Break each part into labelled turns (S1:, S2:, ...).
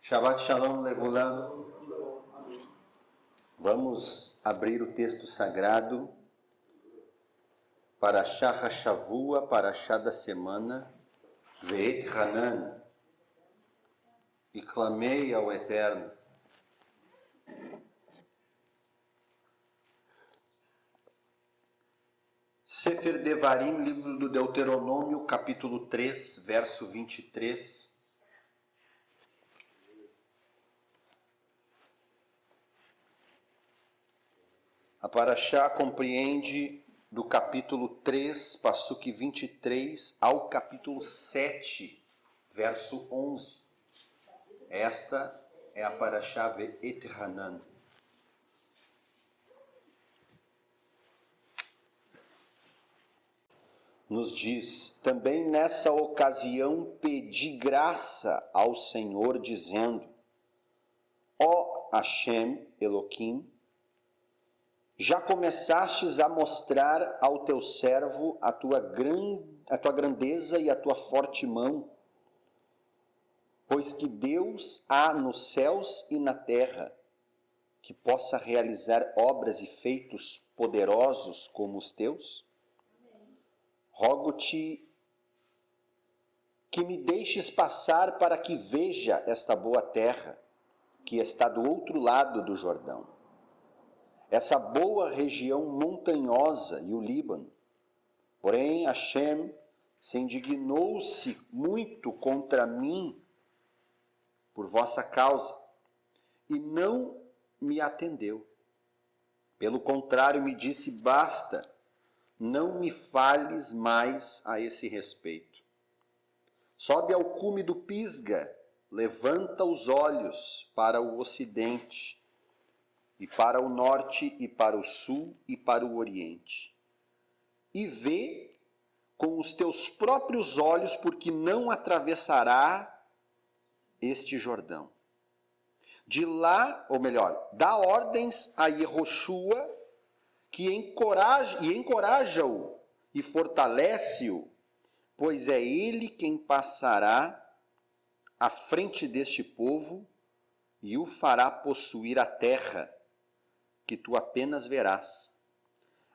S1: Shabbat Shalom Legulam. Vamos abrir o texto sagrado, Parashá Hashavua, Parashá da semana, Ve'et Hanan, e clamei ao Eterno. Sefer Devarim, livro do Deuteronômio, capítulo 3, verso 23. A Parashá compreende do capítulo 3, Passuque 23, ao capítulo 7, verso 11. Esta é a Parashá Ve'et Hanan. Nos diz: também nessa ocasião pedi graça ao Senhor, dizendo: ó Hashem Eloquim, já começastes a mostrar ao teu servo a tua grandeza e a tua forte mão, pois que Deus há nos céus e na terra, que possa realizar obras e feitos poderosos como os teus? Rogo-te que me deixes passar para que veja esta boa terra, que está do outro lado do Jordão, essa boa região montanhosa e o Líbano. Porém, Hashem se indignou-se muito contra mim por vossa causa e não me atendeu. Pelo contrário, me disse: basta, não me fales mais a esse respeito. Sobe ao cume do Pisga, levanta os olhos para o ocidente, e para o norte, e para o sul, e para o oriente. E vê com os teus próprios olhos, porque não atravessará este Jordão. De lá, ou melhor, dá ordens a Yehoshua, que encoraja-o e fortalece-o, pois é ele quem passará à frente deste povo e o fará possuir a terra, que tu apenas verás.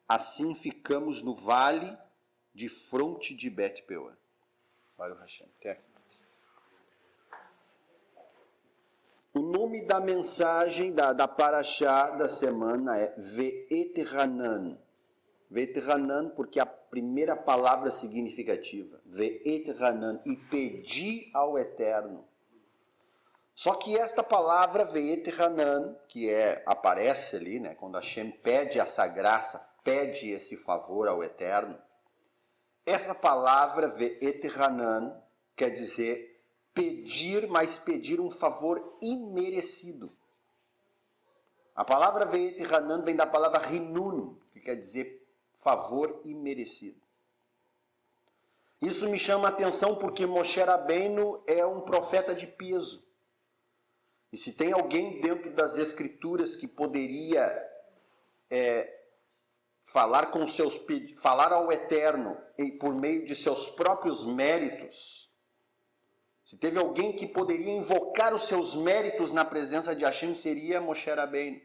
S1: Assim ficamos no vale de fronte de Bet-peor. Valeu, Hashem. Até aqui. O nome da mensagem da Parashá da semana é Ve'et Hanan. Ve'et Hanan porque a primeira palavra significativa. Ve'et Hanan, e pedi ao Eterno. Só que esta palavra Ve'et Hanan, que aparece ali, né, quando Hashem pede essa graça, pede esse favor ao Eterno, essa palavra Ve'et Hanan quer dizer pedir, mas pedir um favor imerecido. A palavra Ve'et Hanan vem da palavra Hinun, que quer dizer favor imerecido. Isso me chama a atenção porque Moshe Rabbeinu é um profeta de peso. E se tem alguém dentro das Escrituras que poderia falar ao Eterno por meio de seus próprios méritos, se teve alguém que poderia invocar os seus méritos na presença de Hashem, seria Moshe Rabbeinu.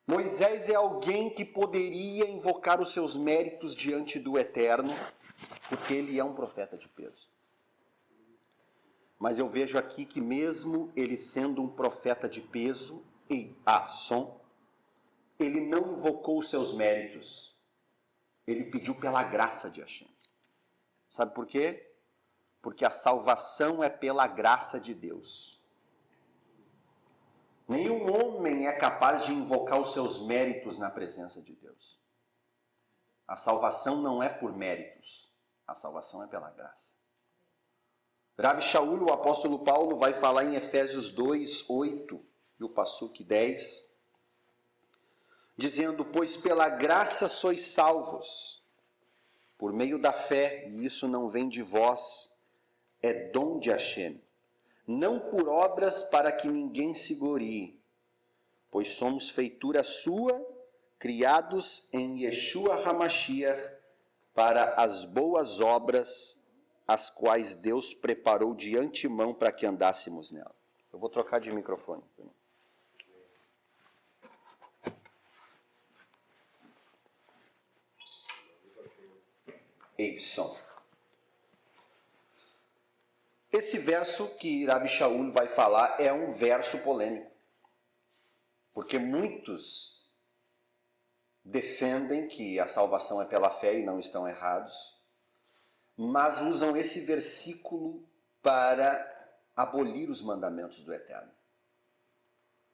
S1: Moisés é alguém que poderia invocar os seus méritos diante do Eterno, porque ele é um profeta de peso. Mas eu vejo aqui que mesmo ele sendo um profeta de peso e ação, ele não invocou os seus méritos. Ele pediu pela graça de Hashem. Sabe por quê? Porque a salvação é pela graça de Deus. Nenhum homem é capaz de invocar os seus méritos na presença de Deus. A salvação não é por méritos. A salvação é pela graça. Rav Shaul, o apóstolo Paulo, vai falar em Efésios 2, 8 e o Passuque 10, dizendo: pois pela graça sois salvos, por meio da fé, e isso não vem de vós, é dom de Hashem, não por obras para que ninguém se glorie, pois somos feitura sua, criados em Yeshua HaMashiach para as boas obras, as quais Deus preparou de antemão para que andássemos nela. Eu vou trocar de microfone. Isso. Esse verso que Rabi Shaul vai falar é um verso polêmico. Porque muitos defendem que a salvação é pela fé e não estão errados, mas usam esse versículo para abolir os mandamentos do Eterno.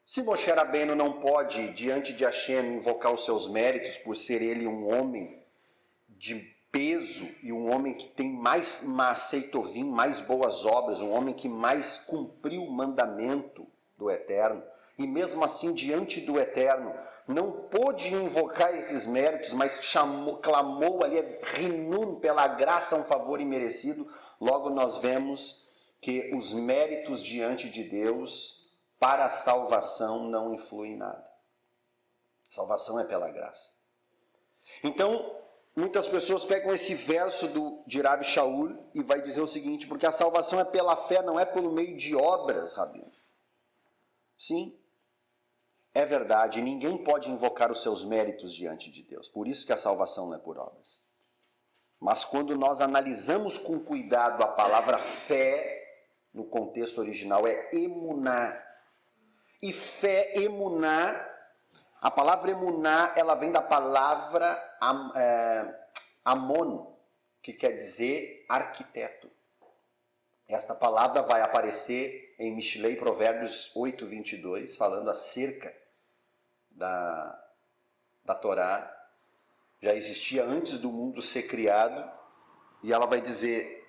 S1: Se Moshe Rabbeinu não pode, diante de Hashem, invocar os seus méritos por ser ele um homem de peso e um homem que tem mais maaseitovim, mais boas obras, um homem que mais cumpriu o mandamento do Eterno, e mesmo assim, diante do Eterno, não pôde invocar esses méritos, mas clamou ali, rinun, pela graça, um favor imerecido. Logo nós vemos que os méritos diante de Deus para a salvação não influem em nada. Salvação é pela graça. Então, muitas pessoas pegam esse verso de Rabi Shaul e vai dizer o seguinte: porque a salvação é pela fé, não é pelo meio de obras, Rabino. Sim, é verdade, ninguém pode invocar os seus méritos diante de Deus. Por isso que a salvação não é por obras. Mas quando nós analisamos com cuidado a palavra fé, no contexto original é emuná. E fé, emuná, a palavra emuná, ela vem da palavra amon, que quer dizer arquiteto. Esta palavra vai aparecer em Mishlei, Provérbios 8, 22, falando acerca da Torá. Já existia antes do mundo ser criado, e ela vai dizer: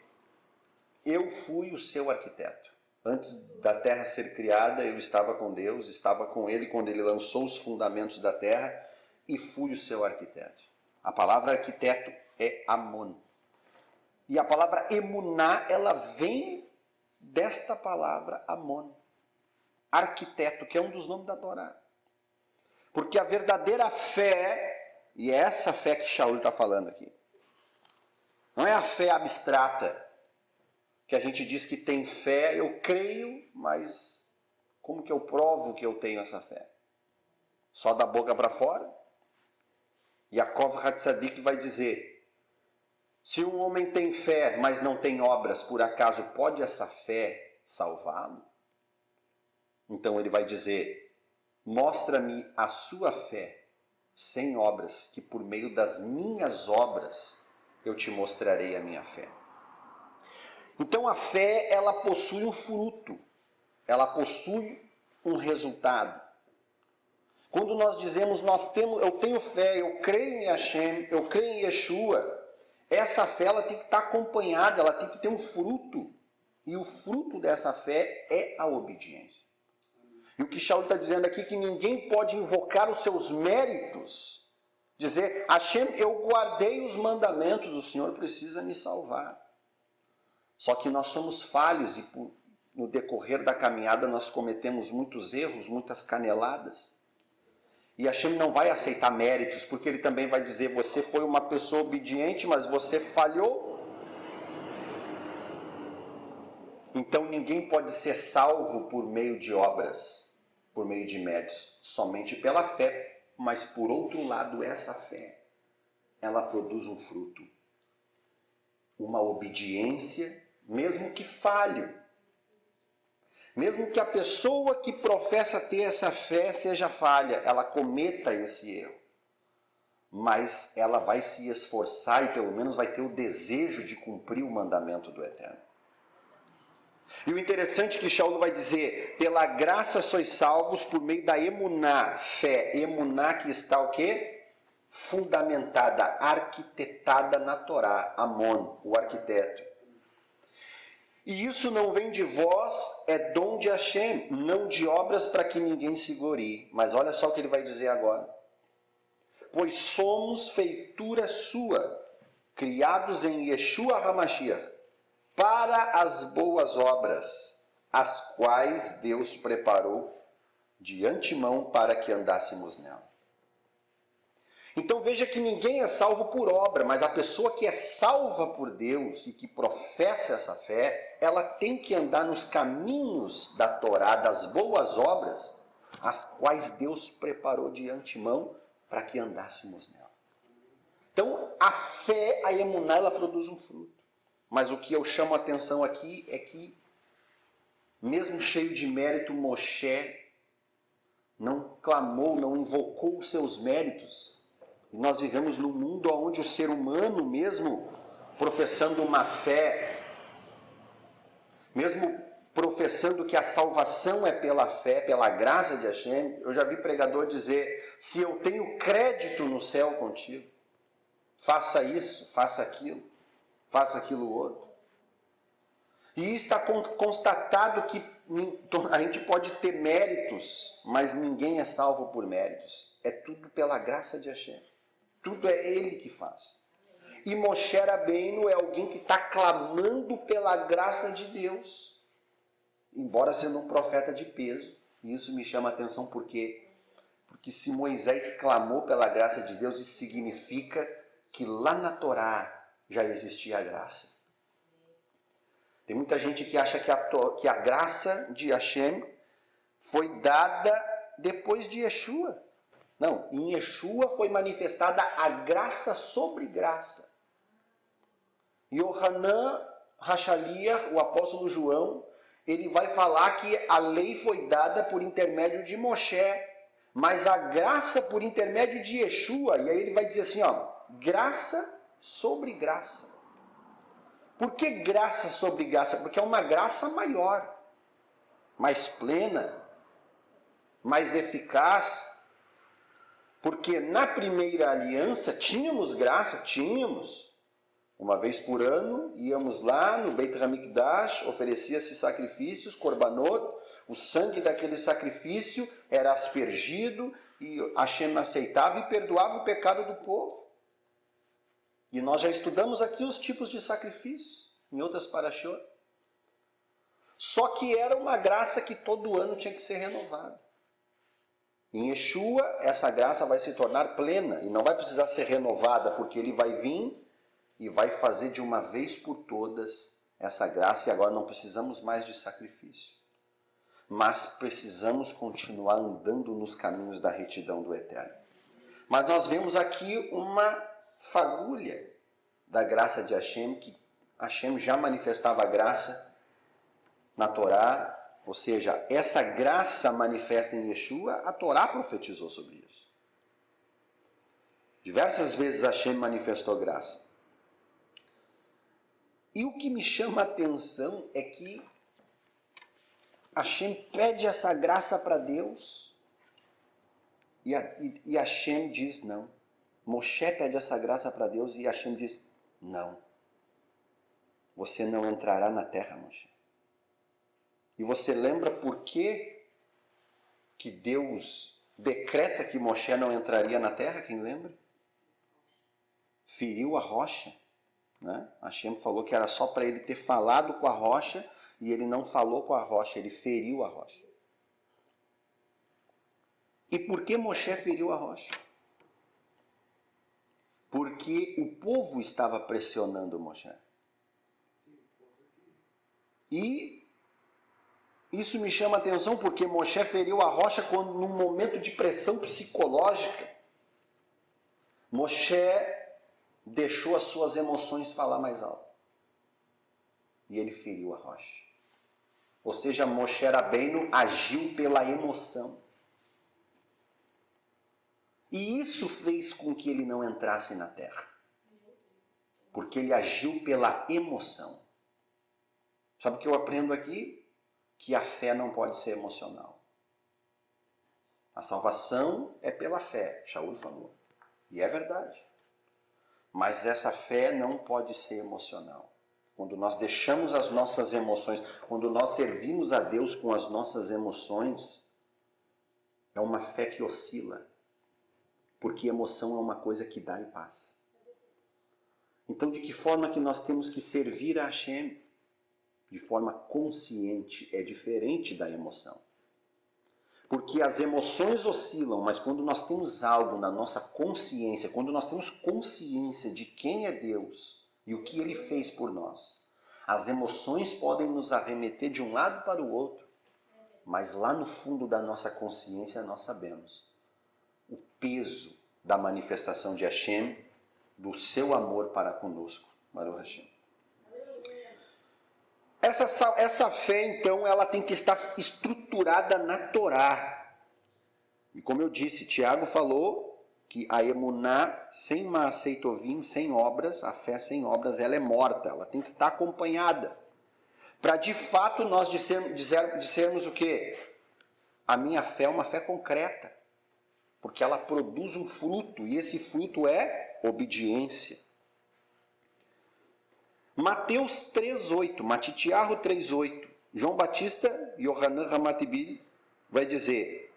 S1: eu fui o seu arquiteto. Antes da terra ser criada, eu estava com Deus, estava com Ele quando Ele lançou os fundamentos da terra, e fui o seu arquiteto. A palavra arquiteto é amon. E a palavra emuná, ela vem desta palavra amon, arquiteto, que é um dos nomes da Torá. Porque a verdadeira fé, e é essa fé que Shaul está falando aqui, não é a fé abstrata, que a gente diz que tem fé, eu creio, mas como que eu provo que eu tenho essa fé? Só da boca para fora? Yaakov Hatzadik vai dizer: se um homem tem fé, mas não tem obras, por acaso pode essa fé salvá-lo? Então ele vai dizer: mostra-me a sua fé sem obras, que por meio das minhas obras eu te mostrarei a minha fé. Então a fé, ela possui um fruto, ela possui um resultado. Quando nós dizemos, eu tenho fé, eu creio em Hashem, eu creio em Yeshua, essa fé ela tem que estar acompanhada, ela tem que ter um fruto. E o fruto dessa fé é a obediência. E o que Shaul está dizendo aqui é que ninguém pode invocar os seus méritos, dizer: Hashem, eu guardei os mandamentos, o Senhor precisa me salvar. Só que nós somos falhos e no decorrer da caminhada nós cometemos muitos erros, muitas caneladas. E Hashem não vai aceitar méritos, porque Ele também vai dizer: você foi uma pessoa obediente, mas você falhou. Então ninguém pode ser salvo por meio de obras, por meio de méritos, somente pela fé. Mas por outro lado, essa fé, ela produz um fruto, uma obediência, mesmo que falhe. Mesmo que a pessoa que professa ter essa fé seja falha, ela cometa esse erro. Mas ela vai se esforçar e pelo menos vai ter o desejo de cumprir o mandamento do Eterno. E o interessante é que Shaul vai dizer: pela graça sois salvos por meio da emuná, fé. Emuná que está o quê? Fundamentada, arquitetada na Torá. Amon, o arquiteto. E isso não vem de vós, é dom de Hashem, não de obras para que ninguém se glorie. Mas olha só o que ele vai dizer agora. Pois somos feitura sua, criados em Yeshua HaMashiach, para as boas obras, as quais Deus preparou de antemão para que andássemos nela. Então veja que ninguém é salvo por obra, mas a pessoa que é salva por Deus e que professa essa fé, ela tem que andar nos caminhos da Torá, das boas obras, as quais Deus preparou de antemão para que andássemos nela. Então a fé, a emuná, ela produz um fruto. Mas o que eu chamo a atenção aqui é que, mesmo cheio de mérito, Moshe não clamou, não invocou os seus méritos. E nós vivemos num mundo onde o ser humano, mesmo professando uma fé, mesmo professando que a salvação é pela fé, pela graça de Hashem, eu já vi pregador dizer, se eu tenho crédito no céu contigo, faça isso, faça aquilo outro. E está constatado que a gente pode ter méritos, mas ninguém é salvo por méritos. É tudo pela graça de Hashem. Tudo é Ele que faz. E Moshe Rabbeinu é alguém que está clamando pela graça de Deus, embora sendo um profeta de peso. E isso me chama a atenção porque se Moisés clamou pela graça de Deus, isso significa que lá na Torá já existia a graça. Tem muita gente que acha que a graça de Hashem foi dada depois de Yeshua. Não, em Yeshua foi manifestada a graça sobre graça. Yohanan Hashaliah, o apóstolo João, ele vai falar que a lei foi dada por intermédio de Moshe, mas a graça por intermédio de Yeshua, e aí ele vai dizer assim, graça sobre graça. Por que graça sobre graça? Porque é uma graça maior, mais plena, mais eficaz. Porque na primeira aliança tínhamos graça, tínhamos. Uma vez por ano íamos lá no Beit HaMikdash, oferecia-se sacrifícios, korbanot, o sangue daquele sacrifício era aspergido e Hashem aceitava e perdoava o pecado do povo. E nós já estudamos aqui os tipos de sacrifícios, em outras parashot. Só que era uma graça que todo ano tinha que ser renovada. Em Yeshua, essa graça vai se tornar plena e não vai precisar ser renovada, porque ele vai vir e vai fazer de uma vez por todas essa graça, e agora não precisamos mais de sacrifício. Mas precisamos continuar andando nos caminhos da retidão do Eterno. Mas nós vemos aqui uma fagulha da graça de Hashem, que Hashem já manifestava a graça na Torá. Ou seja, essa graça manifesta em Yeshua, a Torá profetizou sobre isso. Diversas vezes Hashem manifestou graça. E o que me chama a atenção é que Hashem pede essa graça para Deus e Hashem diz não. Moshe pede essa graça para Deus e Hashem diz não. Você não entrará na terra, Moshe. E você lembra por que Deus decreta que Moshe não entraria na terra? Quem lembra? Feriu a rocha. Né? Hashem falou que era só para ele ter falado com a rocha, e ele não falou com a rocha, ele feriu a rocha. E por que Moshe feriu a rocha? Porque o povo estava pressionando Moshe. E isso me chama a atenção porque Moshe feriu a rocha quando, num momento de pressão psicológica, Moshe deixou as suas emoções falar mais alto. E ele feriu a rocha. Ou seja, Moshe Rabbeinu agiu pela emoção. E isso fez com que ele não entrasse na terra. Porque ele agiu pela emoção. Sabe o que eu aprendo aqui? Que a fé não pode ser emocional. A salvação é pela fé, Shaul falou. E é verdade. Mas essa fé não pode ser emocional. Quando nós deixamos as nossas emoções, quando nós servimos a Deus com as nossas emoções, é uma fé que oscila. Porque emoção é uma coisa que dá e passa. Então, de que forma que nós temos que servir a Hashem? De forma consciente, é diferente da emoção. Porque as emoções oscilam, mas quando nós temos algo na nossa consciência, quando nós temos consciência de quem é Deus e o que Ele fez por nós, as emoções podem nos arremeter de um lado para o outro, mas lá no fundo da nossa consciência nós sabemos o peso da manifestação de Hashem, do seu amor para conosco. Baruch Hashem. Essa fé, então, ela tem que estar estruturada na Torá. E como eu disse, Tiago falou que a emuná sem Maasei Tovim, sem obras, a fé sem obras, ela é morta. Ela tem que estar acompanhada. Para, de fato, nós dissermos o quê? A minha fé é uma fé concreta. Porque ela produz um fruto, e esse fruto é obediência. Mateus 3,8, Matitiarro 3,8, João Batista, Yohanan Ramatibil, vai dizer: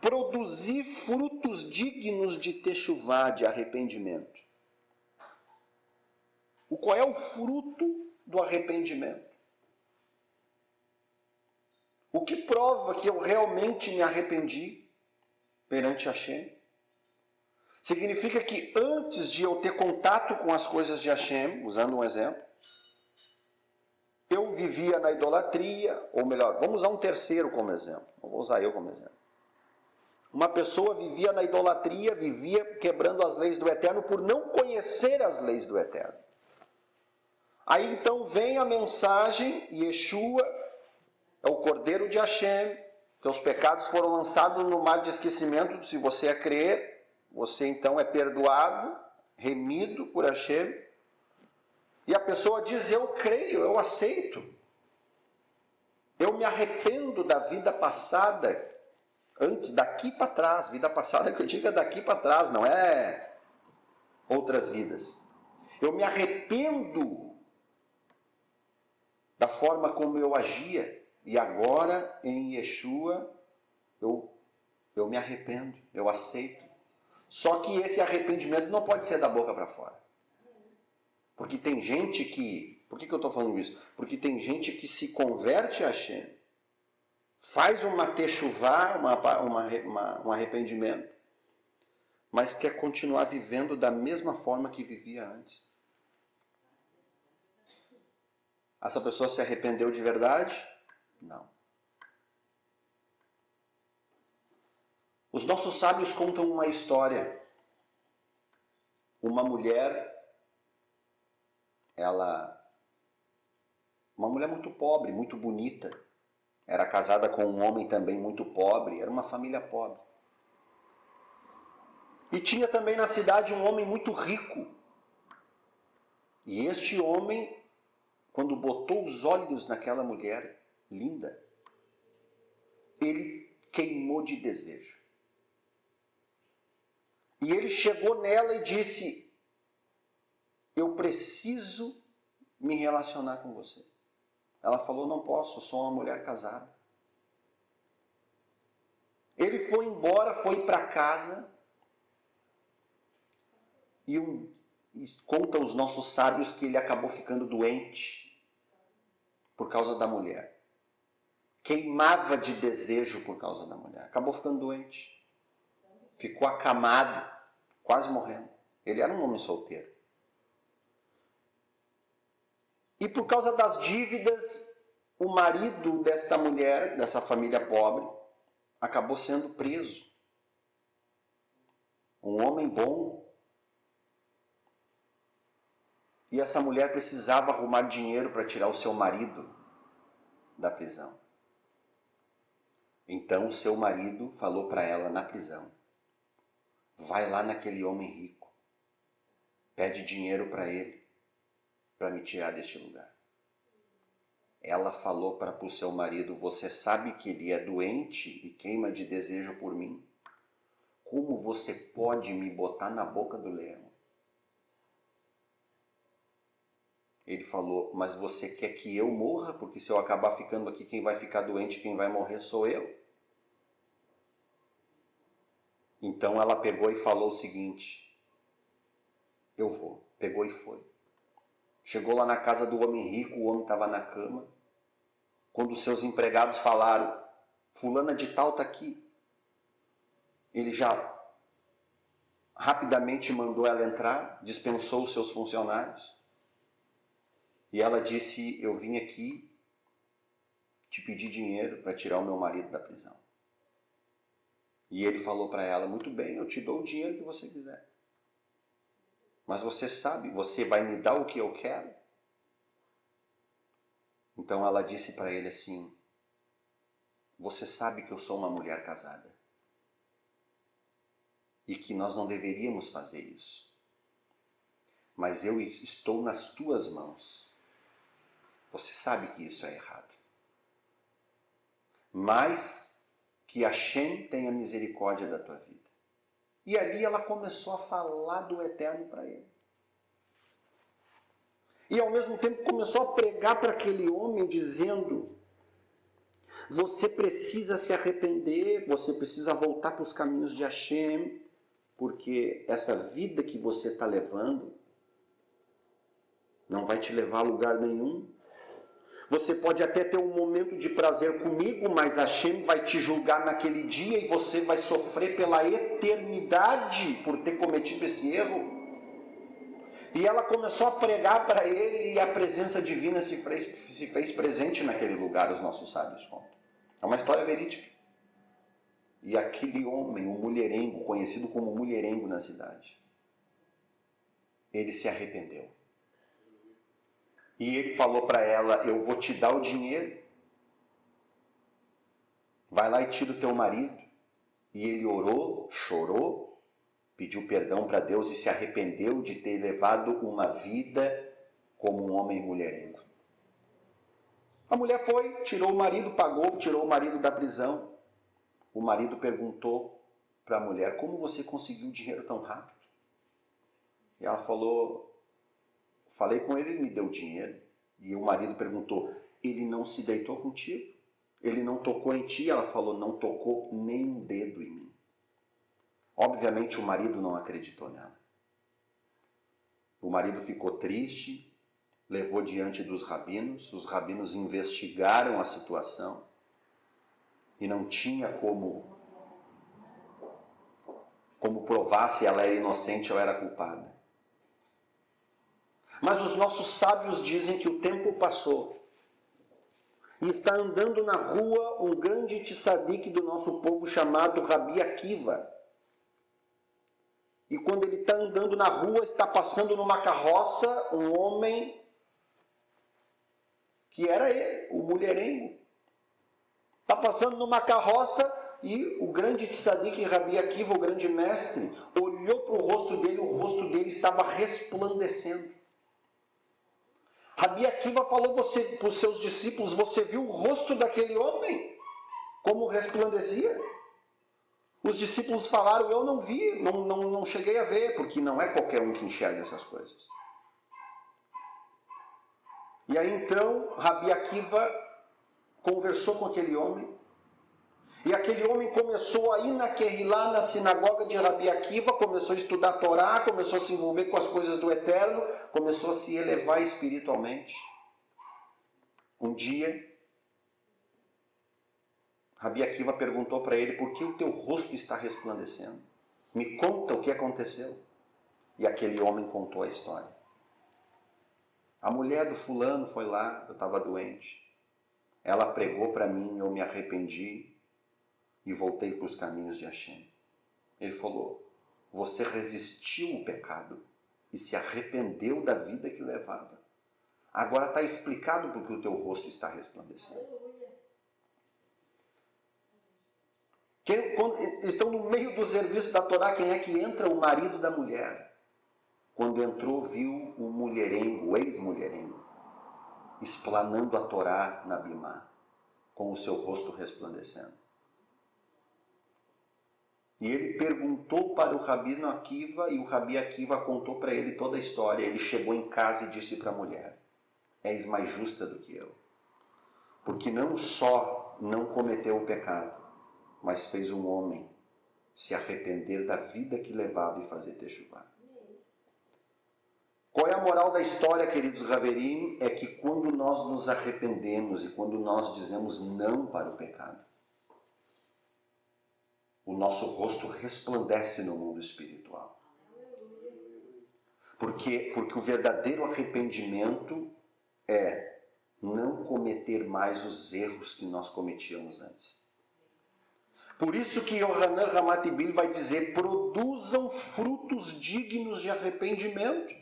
S1: produzir frutos dignos de techuvá, de arrependimento. Qual é o fruto do arrependimento? O que prova que eu realmente me arrependi perante Hashem? Significa que antes de eu ter contato com as coisas de Hashem, usando um exemplo, eu vivia na idolatria, ou melhor, vamos usar um terceiro como exemplo, vou usar eu como exemplo. Uma pessoa vivia na idolatria, vivia quebrando as leis do Eterno por não conhecer as leis do Eterno. Aí então vem a mensagem, Yeshua é o Cordeiro de Hashem, teus pecados foram lançados no mar de esquecimento, se você é crer, você então é perdoado, remido por Hashem. E a pessoa diz, eu creio, eu aceito. Eu me arrependo da vida passada, antes, daqui para trás. Vida passada que eu digo é daqui para trás, não é outras vidas. Eu me arrependo da forma como eu agia. E agora, em Yeshua, eu me arrependo, eu aceito. Só que esse arrependimento não pode ser da boca para fora. Porque tem gente que... Por que eu estou falando isso? Porque tem gente que se converte a Hashem, faz uma techuvá, um arrependimento, mas quer continuar vivendo da mesma forma que vivia antes. Essa pessoa se arrependeu de verdade? Não. Os nossos sábios contam uma história. Uma mulher, uma mulher muito pobre, muito bonita, era casada com um homem também muito pobre, era uma família pobre. E tinha também na cidade um homem muito rico. E este homem, quando botou os olhos naquela mulher linda, ele queimou de desejo. E ele chegou nela e disse, eu preciso me relacionar com você. Ela falou, não posso, sou uma mulher casada. Ele foi embora, foi para casa, e conta os nossos sábios que ele acabou ficando doente por causa da mulher. Queimava de desejo por causa da mulher. Acabou ficando doente. Ficou acamado, quase morrendo. Ele era um homem solteiro. E por causa das dívidas, o marido desta mulher, dessa família pobre, acabou sendo preso. Um homem bom. E essa mulher precisava arrumar dinheiro para tirar o seu marido da prisão. Então o seu marido falou para ela na prisão, vai lá naquele homem rico, pede dinheiro para ele, para me tirar deste lugar. Ela falou para o seu marido, você sabe que ele é doente e queima de desejo por mim? Como você pode me botar na boca do leão? Ele falou, mas você quer que eu morra? Porque se eu acabar ficando aqui, quem vai ficar doente, quem vai morrer sou eu. Então ela pegou e falou o seguinte, eu vou. Pegou e foi. Chegou lá na casa do homem rico, o homem estava na cama. Quando os seus empregados falaram, fulana de tal está aqui. Ele já rapidamente mandou ela entrar, dispensou os seus funcionários. E ela disse, eu vim aqui te pedir dinheiro para tirar o meu marido da prisão. E ele falou para ela, muito bem, eu te dou o dinheiro que você quiser. Mas você sabe, você vai me dar o que eu quero? Então ela disse para ele assim, você sabe que eu sou uma mulher casada. E que nós não deveríamos fazer isso. Mas eu estou nas tuas mãos. Você sabe que isso é errado. Mas que Hashem tenha misericórdia da tua vida. E ali ela começou a falar do Eterno para ele. E ao mesmo tempo começou a pregar para aquele homem dizendo, você precisa se arrepender, você precisa voltar para os caminhos de Hashem, porque essa vida que você está levando não vai te levar a lugar nenhum. Você pode até ter um momento de prazer comigo, mas Hashem vai te julgar naquele dia e você vai sofrer pela eternidade por ter cometido esse erro. E ela começou a pregar para ele e a presença divina se fez presente naquele lugar, os nossos sábios contam. É uma história verídica. E aquele homem, um mulherengo, conhecido como mulherengo na cidade, ele se arrependeu. E ele falou para ela, eu vou te dar o dinheiro, vai lá e tira o teu marido. E ele orou, chorou, pediu perdão para Deus e se arrependeu de ter levado uma vida como um homem mulherengo. A mulher foi, tirou o marido, pagou, tirou o marido da prisão. O marido perguntou para a mulher, como você conseguiu dinheiro tão rápido? E ela falou, falei com ele, ele me deu dinheiro. E o marido perguntou, ele não se deitou contigo? Ele não tocou em ti? Ela falou, não tocou nem um dedo em mim. Obviamente o marido não acreditou nela. O marido ficou triste, levou diante dos rabinos, os rabinos investigaram a situação e não tinha como provar se ela era inocente ou era culpada. Mas os nossos sábios dizem que o tempo passou e está andando na rua um grande tzadik do nosso povo chamado Rabi Akiva. E quando ele está andando na rua, está passando numa carroça um homem que era ele, o mulherengo. Está passando numa carroça e o grande tzadik Rabi Akiva, o grande mestre, olhou para o rosto dele estava resplandecendo. Rabi Akiva falou para os seus discípulos, você viu o rosto daquele homem? Como resplandecia? Os discípulos falaram, eu não vi, não cheguei a ver, porque não é qualquer um que enxerga essas coisas. E aí então, Rabi Akiva conversou com aquele homem, e aquele homem começou a ir na Kehilá, na sinagoga de Rabi Akiva, começou a estudar a Torá, começou a se envolver com as coisas do Eterno, começou a se elevar espiritualmente. Um dia, Rabi Akiva perguntou para ele, por que o teu rosto está resplandecendo? Me conta o que aconteceu. E aquele homem contou a história. A mulher do fulano foi lá, eu estava doente. Ela pregou para mim, eu me arrependi e voltei para os caminhos de Hashem. Ele falou, você resistiu o pecado e se arrependeu da vida que levava. Agora está explicado porque o teu rosto está resplandecendo. Quando estão no meio do serviço da Torá, quem é que entra? O marido da mulher. Quando entrou, viu o mulherengo, o ex-mulherengo, explanando a Torá na Bimá, com o seu rosto resplandecendo. E ele perguntou para o Rabino Akiva, e o Rabi Akiva contou para ele toda a história. Ele chegou em casa e disse para a mulher, és mais justa do que eu, porque não só não cometeu o pecado, mas fez um homem se arrepender da vida que levava e fazer techuvá. Qual é a moral da história, queridos Haverim? É que quando nós nos arrependemos e quando nós dizemos não para o pecado, o nosso rosto resplandece no mundo espiritual. Porque o verdadeiro arrependimento é não cometer mais os erros que nós cometíamos antes. Por isso que Yohanan Ramatibili vai dizer, produzam frutos dignos de arrependimento.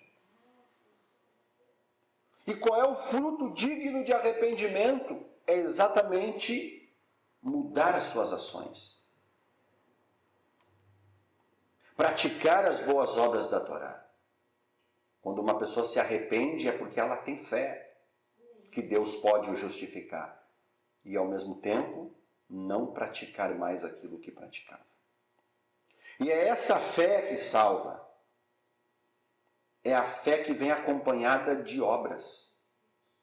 S1: E qual é o fruto digno de arrependimento? É exatamente mudar as suas ações. Praticar as boas obras da Torá. Quando uma pessoa se arrepende é porque ela tem fé que Deus pode o justificar. E ao mesmo tempo, não praticar mais aquilo que praticava. E é essa fé que salva. É a fé que vem acompanhada de obras,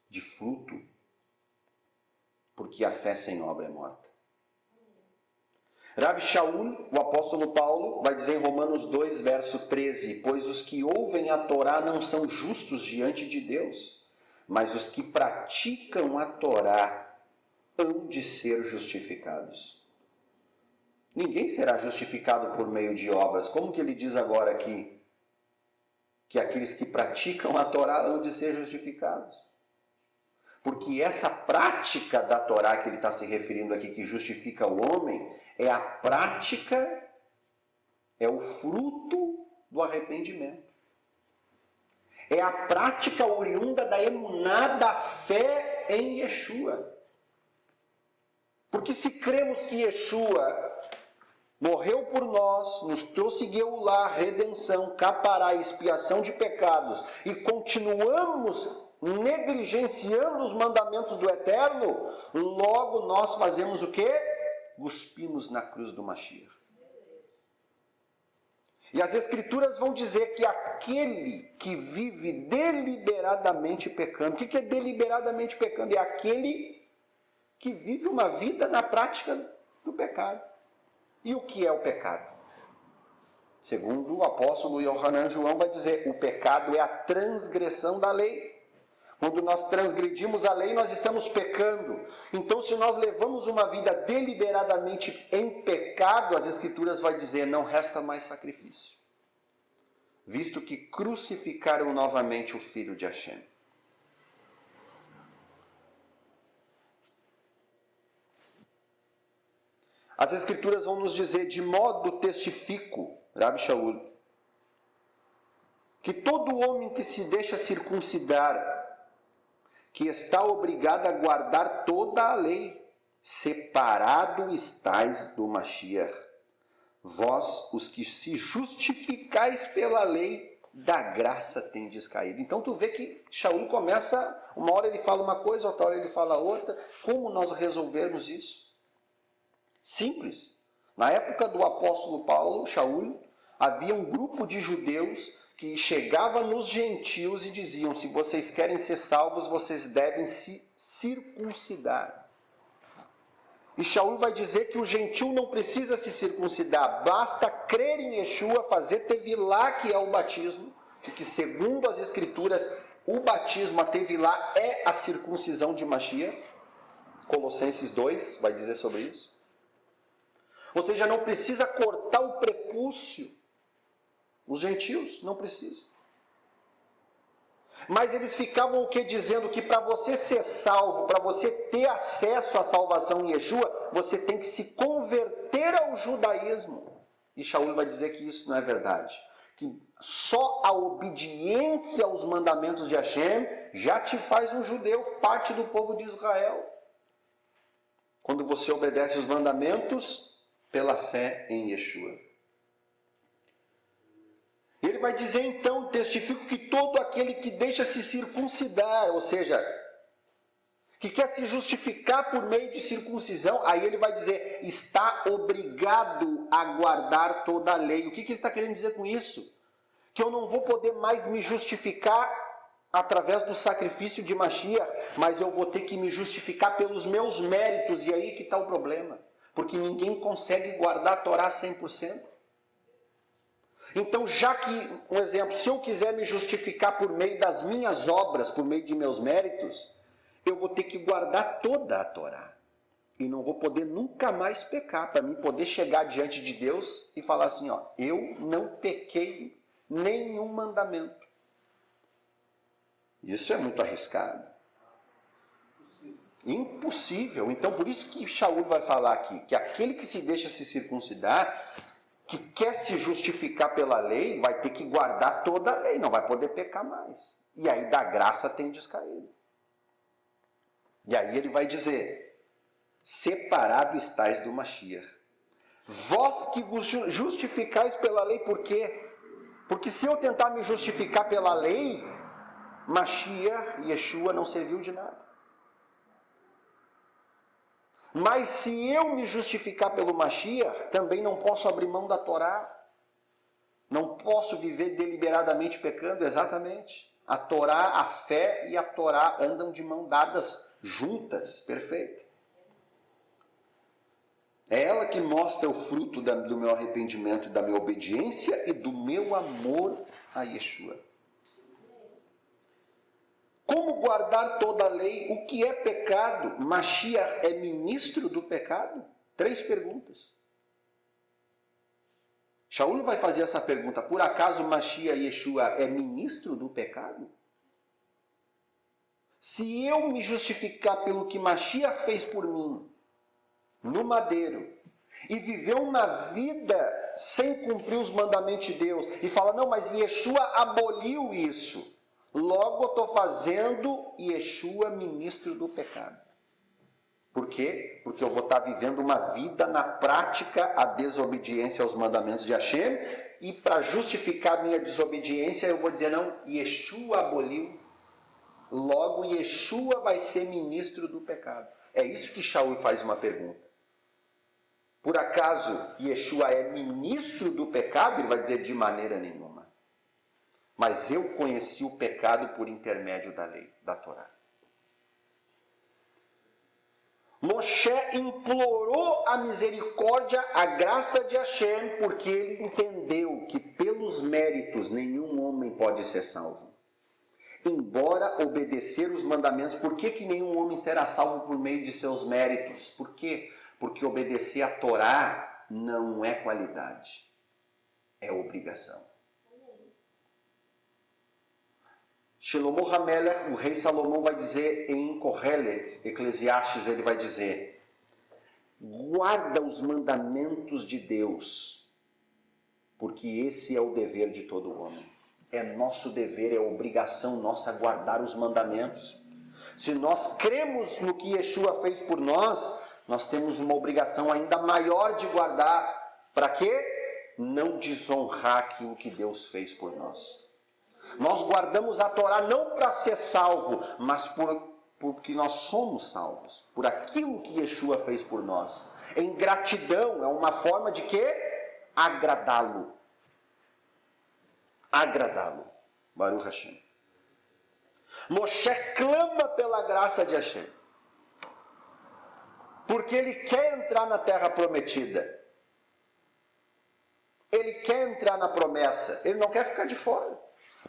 S1: de fruto. Porque a fé sem obra é morta. Rav Shaul, o apóstolo Paulo, vai dizer em Romanos 2, verso 13, pois os que ouvem a Torá não são justos diante de Deus, mas os que praticam a Torá hão de ser justificados. Ninguém será justificado por meio de obras. Como que ele diz agora aqui? Que aqueles que praticam a Torá hão de ser justificados. Porque essa prática da Torá que ele está se referindo aqui, que justifica o homem, é a prática, é o fruto do arrependimento. É a prática oriunda da emuná, da fé em Yeshua. Porque se cremos que Yeshua morreu por nós, nos trouxe Geulah, redenção, capará, expiação de pecados, e continuamos negligenciando os mandamentos do Eterno, logo nós fazemos o quê? Cuspimos na cruz do Mashiach. E as Escrituras vão dizer que aquele que vive deliberadamente pecando, o que é deliberadamente pecando? É aquele que vive uma vida na prática do pecado. E o que é o pecado? Segundo o apóstolo Yohanan João vai dizer, o pecado é a transgressão da lei. Quando nós transgredimos a lei, nós estamos pecando. Então, se nós levamos uma vida deliberadamente em pecado, as Escrituras vai dizer, não resta mais sacrifício. Visto que crucificaram novamente o Filho de Hashem. As Escrituras vão nos dizer, de modo testifico, Rav Shaul, que todo homem que se deixa circuncidar, que está obrigado a guardar toda a lei, separado estais do Mashiach. Vós, os que se justificais pela lei, da graça tendes caído. Então tu vê que Shaul começa, uma hora ele fala uma coisa, outra hora ele fala outra. Como nós resolvermos isso? Simples. Na época do apóstolo Paulo, Shaul, havia um grupo de judeus que chegava nos gentios e diziam, se vocês querem ser salvos, vocês devem se circuncidar. E Shaul vai dizer que o gentil não precisa se circuncidar, basta crer em Yeshua, fazer tevilá, que é o batismo, que segundo as Escrituras, o batismo, a tevilá, é a circuncisão de Mashiach. Colossenses 2 vai dizer sobre isso. Ou seja, não precisa cortar o prepúcio. Os gentios não precisam. Mas eles ficavam o que? Dizendo que para você ser salvo, para você ter acesso à salvação em Yeshua, você tem que se converter ao judaísmo. E Shaul vai dizer que isso não é verdade. Que só a obediência aos mandamentos de Hashem já te faz um judeu, parte do povo de Israel. Quando você obedece os mandamentos pela fé em Yeshua. Ele vai dizer então, testifico que todo aquele que deixa se circuncidar, ou seja, que quer se justificar por meio de circuncisão, aí ele vai dizer, está obrigado a guardar toda a lei. O que ele está querendo dizer com isso? Que eu não vou poder mais me justificar através do sacrifício de Mashiach, mas eu vou ter que me justificar pelos meus méritos, e aí que está o problema. Porque ninguém consegue guardar a Torá 100%. Então, já que, um exemplo, se eu quiser me justificar por meio das minhas obras, por meio de meus méritos, eu vou ter que guardar toda a Torá. e não vou poder nunca mais pecar, para mim poder chegar diante de Deus e falar assim, ó, eu não pequei nenhum mandamento. Isso é muito arriscado. Impossível. Então, por isso que Shaul vai falar aqui, que aquele que se deixa se circuncidar, que quer se justificar pela lei, vai ter que guardar toda a lei, não vai poder pecar mais. E aí da graça tem descaído. E aí ele vai dizer, separado estáis do Mashiach. Vós que vos justificais pela lei, por quê? Porque se eu tentar me justificar pela lei, Mashiach, Yeshua, não serviu de nada. Mas se eu me justificar pelo Mashiach, também não posso abrir mão da Torá. Não posso viver deliberadamente pecando, exatamente. A Torá, a fé e a Torá andam de mão dadas, juntas, perfeito. É ela que mostra o fruto do meu arrependimento, da minha obediência e do meu amor a Yeshua. Como guardar toda a lei? O que é pecado? Mashiach é ministro do pecado? 3 perguntas. Shaul vai fazer essa pergunta. Por acaso Mashiach Yeshua é ministro do pecado? Se eu me justificar pelo que Mashiach fez por mim, no madeiro, e viver uma vida sem cumprir os mandamentos de Deus, e falar, não, mas Yeshua aboliu isso. Logo eu estou fazendo Yeshua ministro do pecado. Por quê? Porque eu vou estar vivendo uma vida na prática a desobediência aos mandamentos de Hashem, e para justificar a minha desobediência eu vou dizer, não, Yeshua aboliu, logo Yeshua vai ser ministro do pecado. É isso que Shaul faz uma pergunta. Por acaso Yeshua é ministro do pecado? Ele vai dizer, de maneira nenhuma. Mas eu conheci o pecado por intermédio da lei, da Torá. Moshe implorou a misericórdia, a graça de Hashem, porque ele entendeu que pelos méritos nenhum homem pode ser salvo. Embora obedecer os mandamentos, por que nenhum homem será salvo por meio de seus méritos? Por quê? Porque obedecer a Torá não é qualidade, é obrigação. Shlomo HaMelech, o rei Salomão, vai dizer em Kohelet, Eclesiastes, ele vai dizer, guarda os mandamentos de Deus, porque esse é o dever de todo homem. É nosso dever, é obrigação nossa guardar os mandamentos. Se nós cremos no que Yeshua fez por nós, nós temos uma obrigação ainda maior de guardar. Para quê? Não desonrar aquilo que Deus fez por nós. Nós guardamos a Torá não para ser salvo, mas porque nós somos salvos, por aquilo que Yeshua fez por nós. Em gratidão, é uma forma de quê? Agradá-lo. Agradá-lo. Baruch Hashem. Moshe clama pela graça de Hashem, porque ele quer entrar na terra prometida. Ele quer entrar na promessa, ele não quer ficar de fora.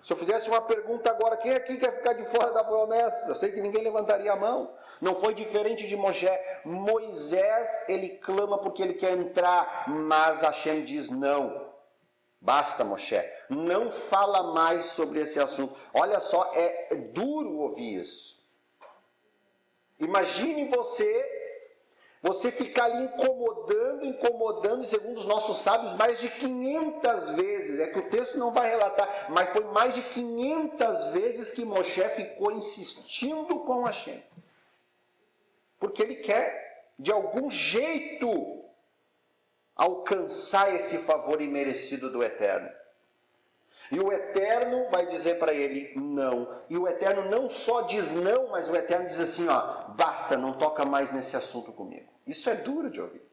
S1: Se eu fizesse uma pergunta agora, quem aqui quer ficar de fora da promessa? Eu sei que ninguém levantaria a mão. Não foi diferente de Moisés, ele clama porque ele quer entrar, mas Hashem diz não. Basta, Moshe, não fala mais sobre esse assunto. Olha só, é duro ouvir isso. Imagine você ficar ali incomodando, segundo os nossos sábios, mais de 500 vezes. É que o texto não vai relatar, mas foi mais de 500 vezes que Moshe ficou insistindo com Hashem. Porque ele quer, de algum jeito, alcançar esse favor imerecido do Eterno. E o Eterno vai dizer para ele não. E o Eterno não só diz não, mas o Eterno diz assim, ó, basta, não toca mais nesse assunto comigo. Isso é duro de ouvir.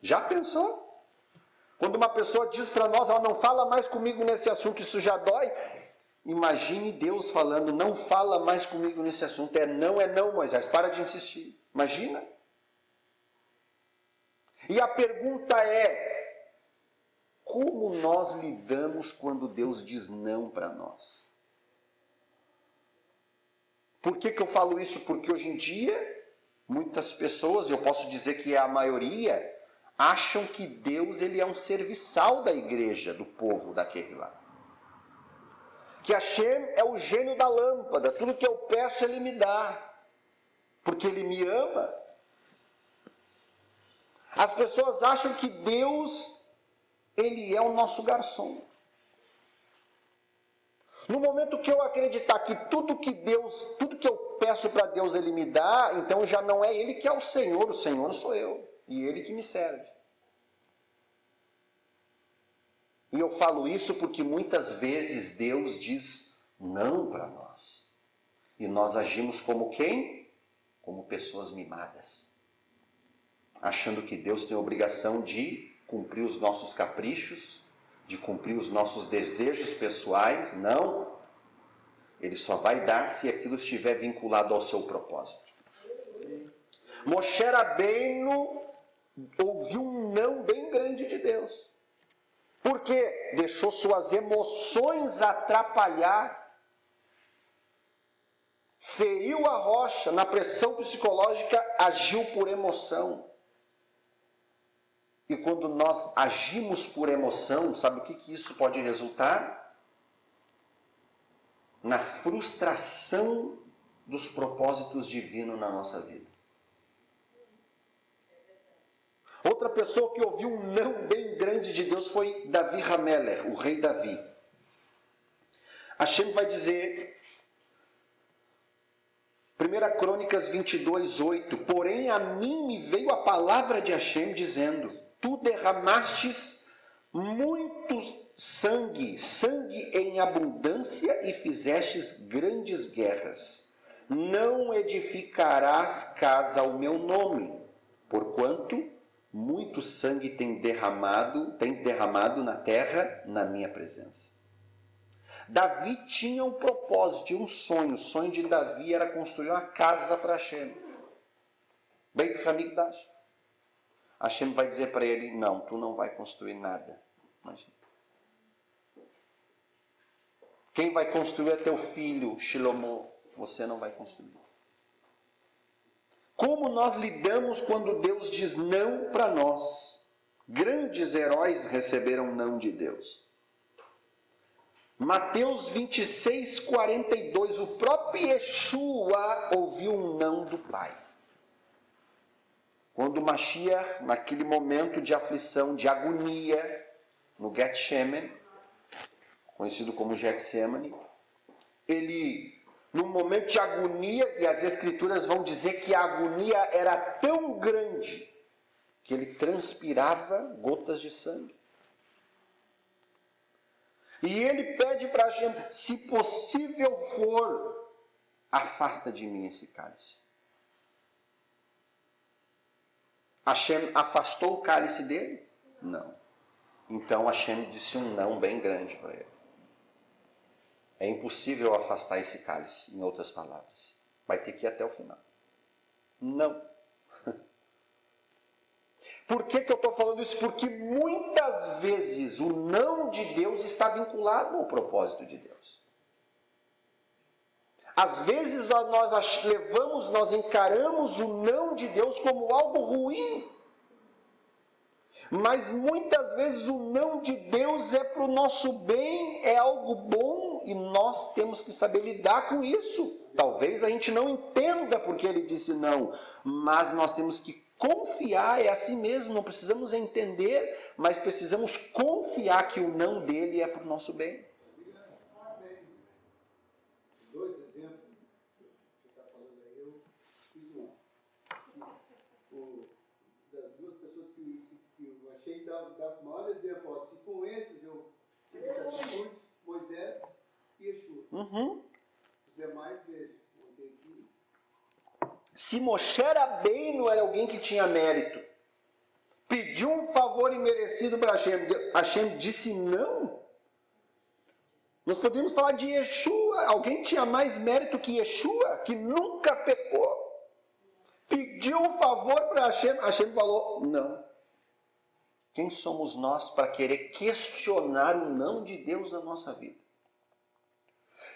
S1: Já pensou? Quando uma pessoa diz para nós, ó, não fala mais comigo nesse assunto, isso já dói. Imagine Deus falando, não fala mais comigo nesse assunto. É não, Moisés, para de insistir. Imagina. E a pergunta é, como nós lidamos quando Deus diz não para nós? Por que eu falo isso? Porque hoje em dia Muitas pessoas, eu posso dizer que é a maioria, acham que Deus ele é um serviçal da igreja, do povo daquele lá. Que Hashem é o gênio da lâmpada, tudo que eu peço ele me dá, porque ele me ama. As pessoas acham que Deus, ele é o nosso garçom. No momento que eu acreditar que tudo que eu peço para Deus ele me dá, então já não é ele que é o Senhor sou eu, e ele que me serve. E eu falo isso porque muitas vezes Deus diz não para nós. E nós agimos como quem? Como pessoas mimadas. Achando que Deus tem a obrigação de cumprir os nossos caprichos, de cumprir os nossos desejos pessoais. Não. Ele só vai dar se aquilo estiver vinculado ao seu propósito. Moshe Rabbeinu ouviu um não bem grande de Deus. Por quê? Deixou suas emoções atrapalhar. Feriu a rocha, na pressão psicológica, agiu por emoção. E quando nós agimos por emoção, sabe o que isso pode resultar? Na frustração dos propósitos divinos na nossa vida. Outra pessoa que ouviu um não bem grande de Deus foi Davi Hameler, o rei Davi. Hashem vai dizer, 1 Crônicas 22:8, porém a mim me veio a palavra de Hashem dizendo, tu derramastes muito sangue em abundância e fizestes grandes guerras. Não edificarás casa ao meu nome, porquanto muito sangue tens derramado na terra, na minha presença. Davi tinha um propósito, um sonho. O sonho de Davi era construir uma casa para Hashem. Beit Hamikdash. Hashem vai dizer para ele, não, tu não vai construir nada. Imagina. Quem vai construir é teu filho, Shlomo. Você não vai construir. Como nós lidamos quando Deus diz não para nós? Grandes heróis receberam não de Deus. Mateus 26:42, o próprio Yeshua ouviu um não do Pai. Quando Mashiach, naquele momento de aflição, de agonia, no Getsemane, conhecido como Getsemane, ele, num momento de agonia, e as Escrituras vão dizer que a agonia era tão grande, que ele transpirava gotas de sangue. E ele pede para Hashem, se possível for, afasta de mim esse cálice. Hashem afastou o cálice dele? Não. Então Hashem disse um não bem grande para ele. É impossível afastar esse cálice, em outras palavras. Vai ter que ir até o final. Não. Por que eu estou falando isso? Porque muitas vezes o não de Deus está vinculado ao propósito de Deus. Às vezes nós encaramos o não de Deus como algo ruim. Mas muitas vezes o não de Deus é para o nosso bem, é algo bom e nós temos que saber lidar com isso. Talvez a gente não entenda porque ele disse não, mas nós temos que confiar, é assim mesmo, não precisamos entender, mas precisamos confiar que o não dele é para o nosso bem.
S2: Dois exemplos que você está falando aí, eu fiz das duas pessoas que eu achei da maior exemplo, ó, se com esses eu tive essa atitude, Moisés e Yeshua. Os demais, veja, vou ter que...
S1: Se Moshe Rabbeinu era alguém que tinha mérito, pediu um favor imerecido para Hashem, Hashem disse não. Nós podemos falar de Yeshua, alguém tinha mais mérito que Yeshua, que nunca pecou. Pediu um favor para Hashem, Hashem falou não. Quem somos nós para querer questionar o não de Deus na nossa vida?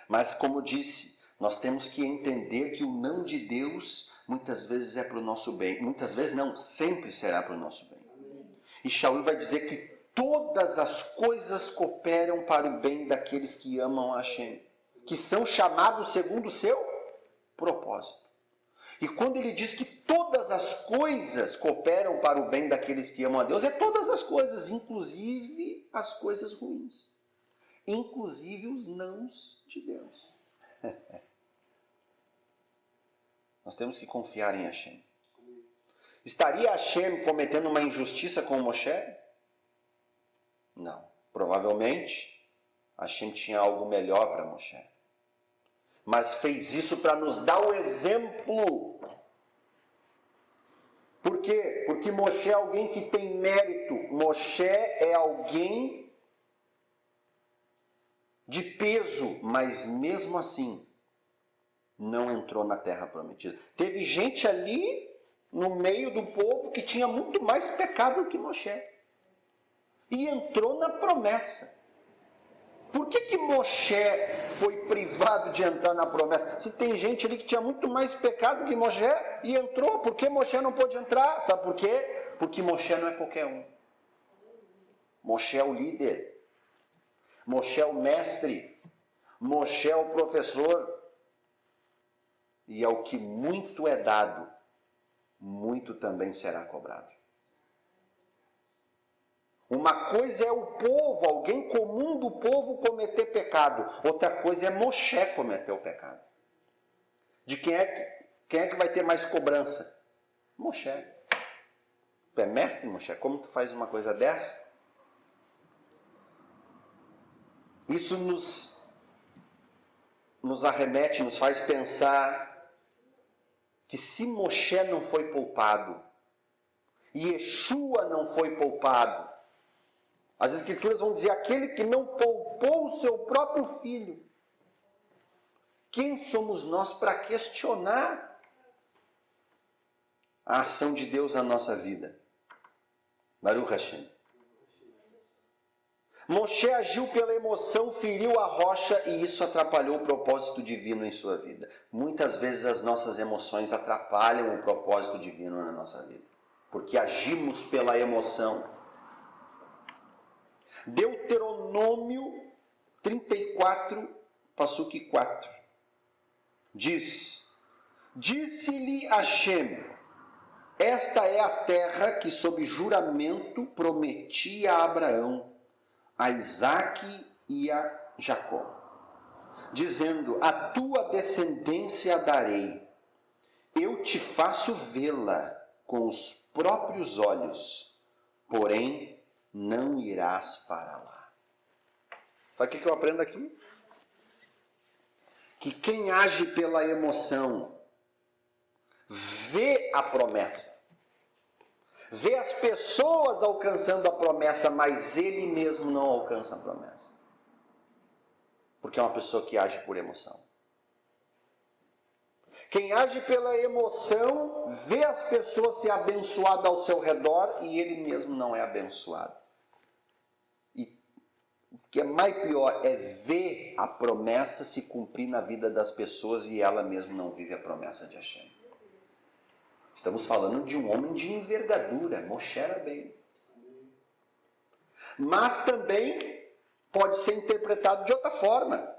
S1: Mas como disse, Nós temos que entender que o não de Deus muitas vezes é para o nosso bem. Muitas vezes não, sempre será para o nosso bem. E Shaul vai dizer que todas as coisas cooperam para o bem daqueles que amam a Hashem, que são chamados segundo o seu propósito. E quando ele diz que todas as coisas cooperam para o bem daqueles que amam a Deus, é todas as coisas, inclusive as coisas ruins. Inclusive os nãos de Deus. Nós temos que confiar em Hashem. Estaria Hashem cometendo uma injustiça com Moshe? Não. Provavelmente, Hashem tinha algo melhor para Moshe. Mas fez isso para nos dar o exemplo. Por quê? Porque Moshe é alguém que tem mérito. Moshe é alguém de peso, mas mesmo assim não entrou na terra prometida. Teve gente ali no meio do povo que tinha muito mais pecado que Moshe. E entrou na promessa. Por que Moshe foi privado de entrar na promessa? Se tem gente ali que tinha muito mais pecado que Moshe e entrou, por que Moshe não pôde entrar? Sabe por quê? Porque Moshe não é qualquer um. Moshe é o líder. Moshe é o mestre. Moshe é o professor. E ao que muito é dado, muito também será cobrado. Uma coisa é o povo, alguém comum do povo cometer pecado. Outra coisa é Moshe cometer o pecado. De quem é que vai ter mais cobrança? Moshe. Tu é mestre, Moshe? Como tu faz uma coisa dessa? Isso nos arremete, nos faz pensar que se Moshe não foi poupado, e Yeshua não foi poupado, as Escrituras vão dizer, aquele que não poupou o seu próprio filho. Quem somos nós para questionar a ação de Deus na nossa vida? Baruch Hashem. Moshe agiu pela emoção, feriu a rocha e isso atrapalhou o propósito divino em sua vida. Muitas vezes as nossas emoções atrapalham o propósito divino na nossa vida, porque agimos pela emoção. Deuteronômio 34, passuque 4, diz: Disse-lhe Hashem, esta é a terra que sob juramento prometi a Abraão, a Isaque e a Jacó, dizendo, a tua descendência darei, eu te faço vê-la com os próprios olhos, porém não irás para lá. Sabe o que eu aprendo aqui? Que quem age pela emoção vê a promessa, vê as pessoas alcançando a promessa, mas ele mesmo não alcança a promessa. Porque é uma pessoa que age por emoção. Quem age pela emoção vê as pessoas ser abençoadas ao seu redor e ele mesmo não é abençoado. O que é mais pior é ver a promessa se cumprir na vida das pessoas e ela mesma não vive a promessa de Hashem. Estamos falando de um homem de envergadura, Moshe Rabbeinu. Mas também pode ser interpretado de outra forma.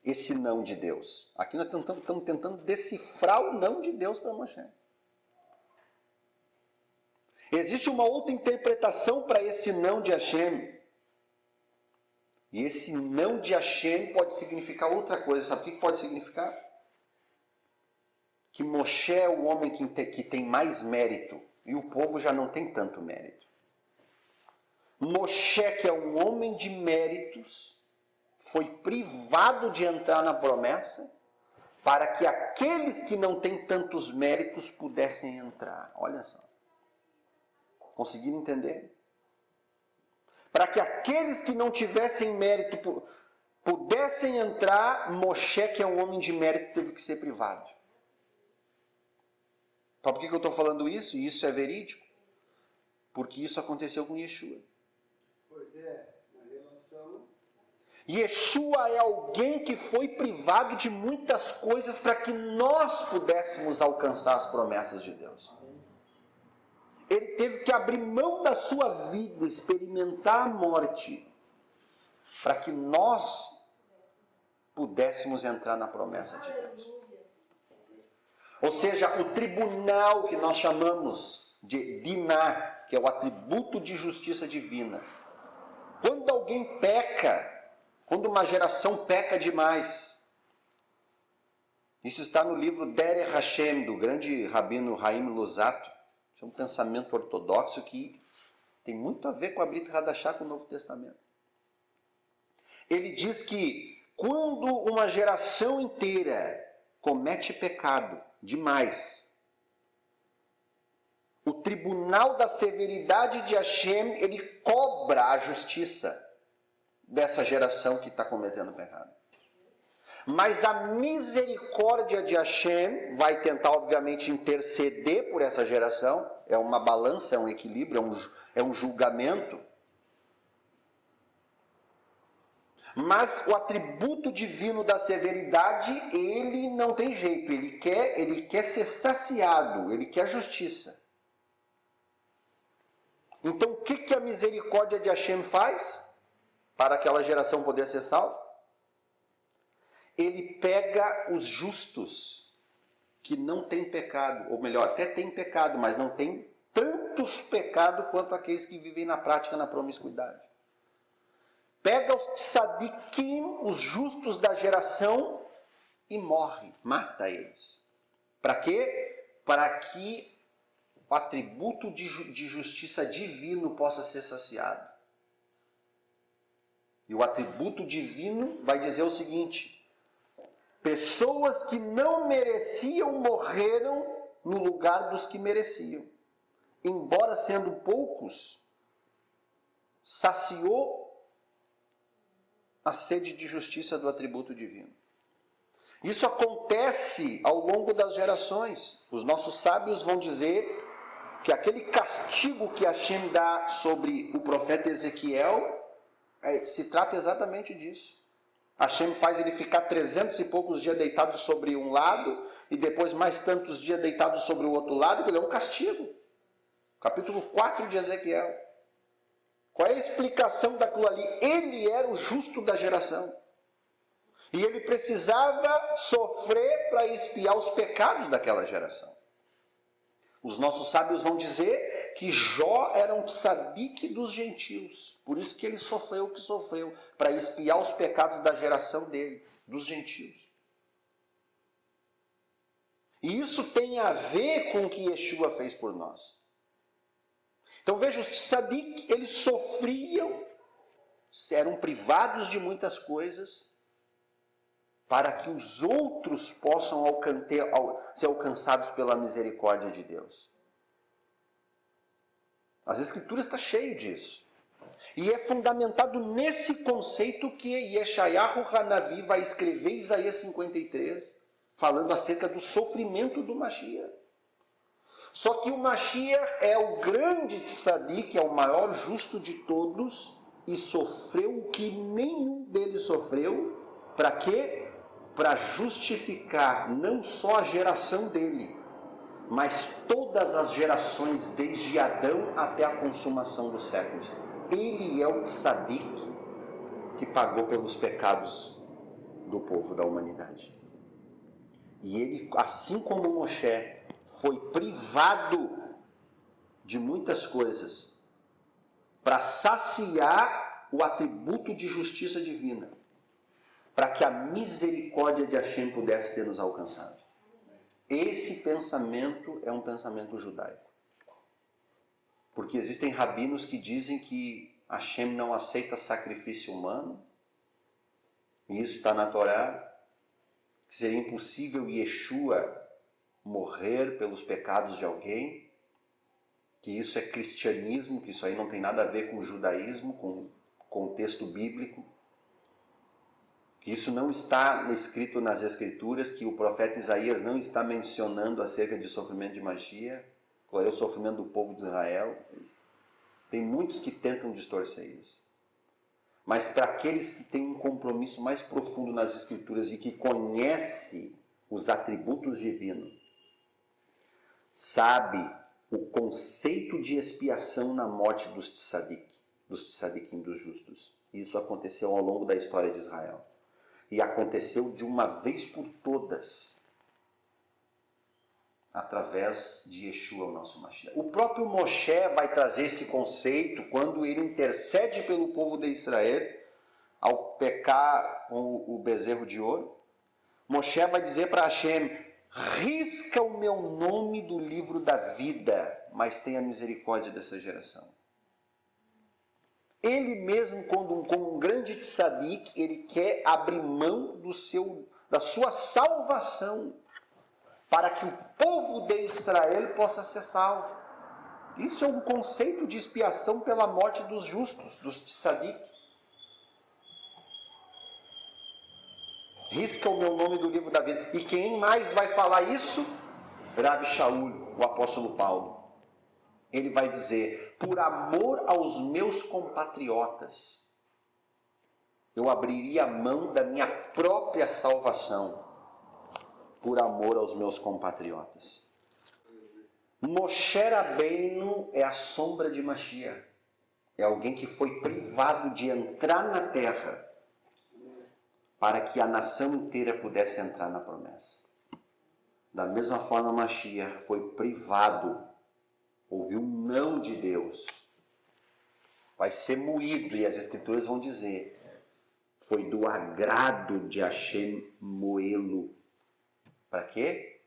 S1: Esse não de Deus. Aqui nós estamos tentando decifrar o não de Deus para Moshe. Existe uma outra interpretação para esse não de Hashem. E esse não de Hashem pode significar outra coisa. Sabe o que pode significar? Que Moshe é o homem que tem mais mérito e o povo já não tem tanto mérito. Moshe, que é um homem de méritos, foi privado de entrar na promessa para que aqueles que não têm tantos méritos pudessem entrar. Olha só. Conseguiram entender? Para que aqueles que não tivessem mérito pudessem entrar, Moshe, que é um homem de mérito, teve que ser privado. Sabe por que eu estou falando isso? E isso é verídico? Porque isso aconteceu com Yeshua.
S2: Pois é, na relação...
S1: Yeshua é alguém que foi privado de muitas coisas para que nós pudéssemos alcançar as promessas de Deus. Ele teve que abrir mão da sua vida, experimentar a morte, para que nós pudéssemos entrar na promessa de Deus. Ou seja, o tribunal que nós chamamos de Diná, que é o atributo de justiça divina. Quando alguém peca, quando uma geração peca demais, isso está no livro Derech Hashem, do grande rabino Haim Luzzatto. É um pensamento ortodoxo que tem muito a ver com a Brit Hadashah, com o Novo Testamento. Ele diz que quando uma geração inteira comete pecado demais, o tribunal da severidade de Hashem, ele cobra a justiça dessa geração que está cometendo pecado. Mas a misericórdia de Hashem vai tentar, obviamente, interceder por essa geração. É uma balança, é um equilíbrio, é um julgamento. Mas o atributo divino da severidade, ele não tem jeito. Ele quer ser saciado, ele quer justiça. Então, o que a misericórdia de Hashem faz para aquela geração poder ser salva? Ele pega os justos que não têm pecado, ou melhor, até têm pecado, mas não têm tantos pecados quanto aqueles que vivem na prática, na promiscuidade. Pega os tzadikim, os justos da geração, e morre, mata eles. Para quê? Para que o atributo de justiça divino possa ser saciado. E o atributo divino vai dizer o seguinte: pessoas que não mereciam morreram no lugar dos que mereciam. Embora sendo poucos, saciou a sede de justiça do atributo divino. Isso acontece ao longo das gerações. Os nossos sábios vão dizer que aquele castigo que Hashem dá sobre o profeta Ezequiel se trata exatamente disso. Hashem faz ele ficar 300 e poucos dias deitado sobre um lado e depois mais tantos dias deitado sobre o outro lado, ele é um castigo. Capítulo 4 de Ezequiel. Qual é a explicação daquilo ali? Ele era o justo da geração. E ele precisava sofrer para expiar os pecados daquela geração. Os nossos sábios vão dizer que Jó era um tzadik dos gentios. Por isso que ele sofreu o que sofreu, para expiar os pecados da geração dele, dos gentios. E isso tem a ver com o que Yeshua fez por nós. Então veja, os tzadik, eles sofriam, eram privados de muitas coisas, para que os outros possam ser alcançados pela misericórdia de Deus. As Escrituras estão cheias disso. E é fundamentado nesse conceito que Yeshayahu Hanavi vai escrever Isaías 53, falando acerca do sofrimento do Mashiach. Só que o Mashiach é o grande tzadik, é o maior justo de todos, e sofreu o que nenhum deles sofreu. Para quê? Para justificar não só a geração dele, mas todas as gerações desde Adão até a consumação dos séculos. Ele é o tzadik que pagou pelos pecados do povo, da humanidade. E ele, assim como Moshe, foi privado de muitas coisas para saciar o atributo de justiça divina, para que a misericórdia de Hashem pudesse ter nos alcançado. Esse pensamento é um pensamento judaico. Porque existem rabinos que dizem que Hashem não aceita sacrifício humano, e isso está na Torá, que seria impossível Yeshua morrer pelos pecados de alguém, que isso é cristianismo, que isso aí não tem nada a ver com o judaísmo, com o contexto bíblico, que isso não está escrito nas Escrituras, que o profeta Isaías não está mencionando acerca de sofrimento de Mashiach, qual é o sofrimento do povo de Israel. Tem muitos que tentam distorcer isso. Mas para aqueles que têm um compromisso mais profundo nas Escrituras e que conhecem os atributos divinos, sabe o conceito de expiação na morte dos tzadikim, dos justos. Isso aconteceu ao longo da história de Israel. E aconteceu de uma vez por todas, através de Yeshua, o nosso Mashiach. O próprio Moshe vai trazer esse conceito quando ele intercede pelo povo de Israel ao pecar o bezerro de ouro. Moshe vai dizer para Hashem: risca o meu nome do livro da vida, mas tenha misericórdia dessa geração. Ele mesmo, como um grande tzadik, ele quer abrir mão da sua salvação para que o povo de Israel possa ser salvo. Isso é um conceito de expiação pela morte dos justos, dos tzadik. Risca o meu nome do livro da vida. E quem mais vai falar isso? Rabi Shaul, o apóstolo Paulo. Ele vai dizer: por amor aos meus compatriotas, eu abriria a mão da minha própria salvação, por amor aos meus compatriotas. Moshe Rabbeinu é a sombra de Mashiach. É alguém que foi privado de entrar na terra para que a nação inteira pudesse entrar na promessa. Da mesma forma, Mashiach foi privado, ouviu um não de Deus, vai ser moído, e as Escrituras vão dizer: foi do agrado de Hashem moê-lo. Para quê?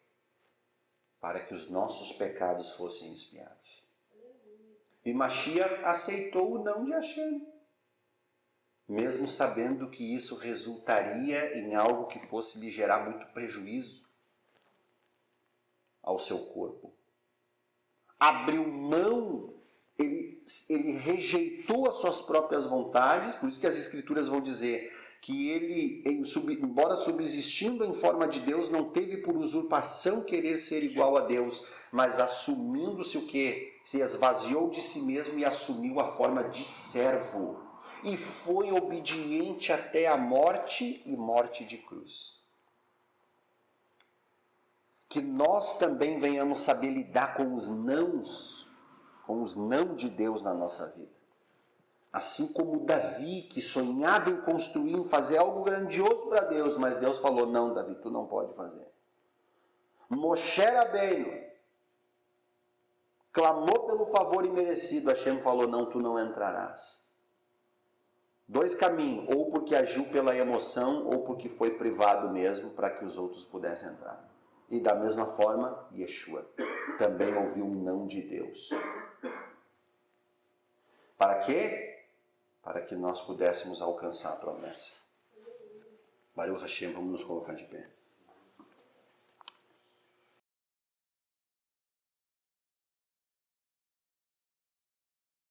S1: Para que os nossos pecados fossem expiados. E Mashiach aceitou o não de Hashem, mesmo sabendo que isso resultaria em algo que fosse lhe gerar muito prejuízo ao seu corpo. Abriu mão, ele rejeitou as suas próprias vontades, por isso que as Escrituras vão dizer que ele, embora subsistindo em forma de Deus, não teve por usurpação querer ser igual a Deus, mas assumindo-se o quê? Se esvaziou de si mesmo e assumiu a forma de servo. E foi obediente até a morte e morte de cruz. Que nós também venhamos saber lidar com os não de Deus na nossa vida. Assim como Davi, que sonhava em construir, em fazer algo grandioso para Deus, mas Deus falou: não, Davi, tu não pode fazer. Moshe Rabbeinu clamou pelo favor imerecido, Hashem falou: não, tu não entrarás. Dois caminhos: ou porque agiu pela emoção, ou porque foi privado mesmo para que os outros pudessem entrar. E da mesma forma, Yeshua também ouviu um não de Deus. Para quê? Para que nós pudéssemos alcançar a promessa. Baruch Hashem, vamos nos colocar de pé.